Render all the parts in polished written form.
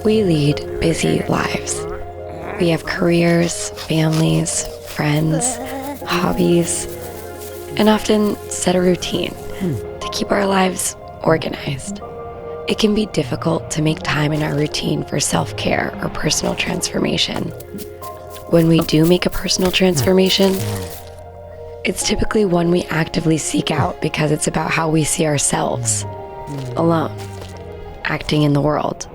We lead busy lives. We have careers, families, friends, hobbies, and often set a routine to keep our lives organized. It can be difficult to make time in our routine for self-care or personal transformation. When we do make a personal transformation, it's typically one we actively seek out because it's about how we see ourselves, alone, acting in the world.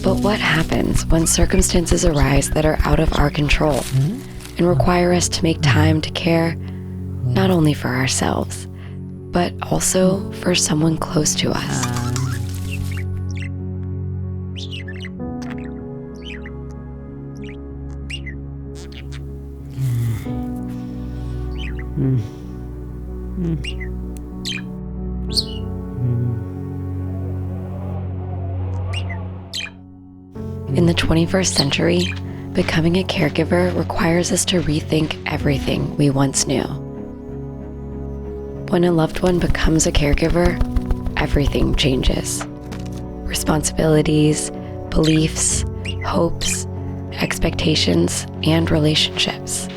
But what happens when circumstances arise that are out of our control and require us to make time to care not only for ourselves, but also for someone close to us? In the 21st century, becoming a caregiver requires us to rethink everything we once knew. When a loved one becomes a caregiver, everything changes. Responsibilities, beliefs, hopes, expectations, and relationships.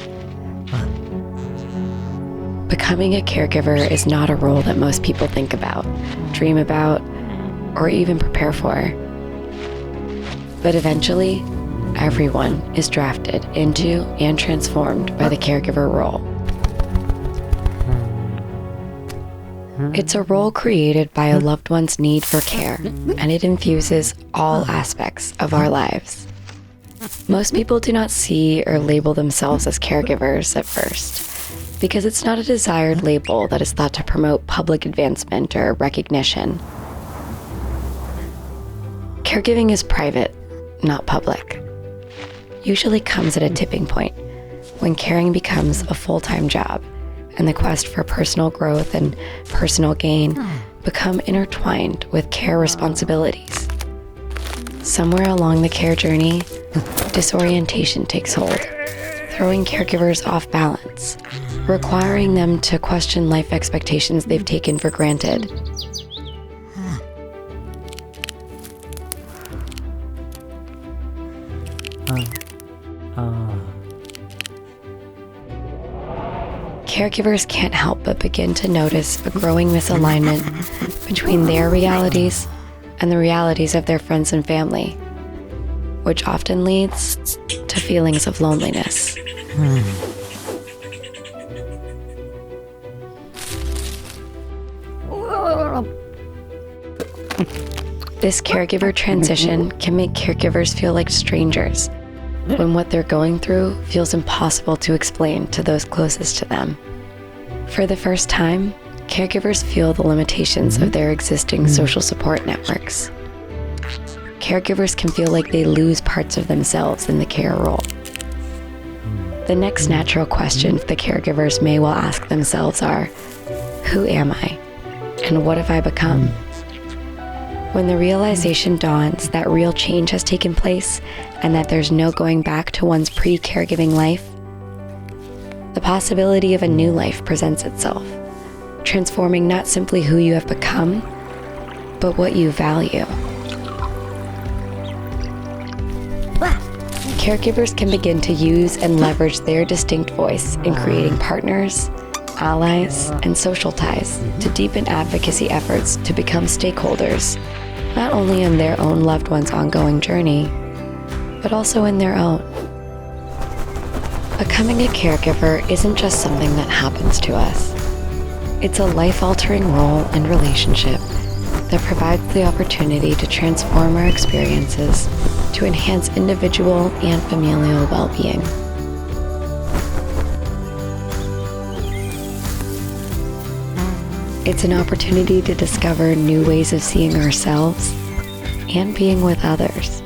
Becoming a caregiver is not a role that most people think about, dream about, or even prepare for. But eventually, everyone is drafted into and transformed by the caregiver role. It's a role created by a loved one's need for care, and it infuses all aspects of our lives. Most people do not see or label themselves as caregivers at first, because it's not a desired label that is thought to promote public advancement or recognition. Caregiving is private, not public. Usually comes at a tipping point when caring becomes a full-time job and the quest for personal growth and personal gain become intertwined with care responsibilities. Somewhere along the care journey, disorientation takes hold, throwing caregivers off balance, requiring them to question life expectations they've taken for granted. Caregivers can't help but begin to notice a growing misalignment between their realities and the realities of their friends and family, which often leads to feelings of loneliness. This caregiver transition can make caregivers feel like strangers when what they're going through feels impossible to explain to those closest to them. For the first time, caregivers feel the limitations of their existing social support networks. Caregivers can feel like they lose parts of themselves in the care role. The next natural question the caregivers may well ask themselves are, who am I? And what have I become? When the realization dawns that real change has taken place and that there's no going back to one's pre-caregiving life, the possibility of a new life presents itself, transforming not simply who you have become, but what you value. Caregivers can begin to use and leverage their distinct voice in creating partners, allies, and social ties to deepen advocacy efforts to become stakeholders, not only in their own loved one's ongoing journey, but also in their own. Becoming a caregiver isn't just something that happens to us. It's a life-altering role and relationship that provides the opportunity to transform our experiences to enhance individual and familial well-being. It's an opportunity to discover new ways of seeing ourselves and being with others.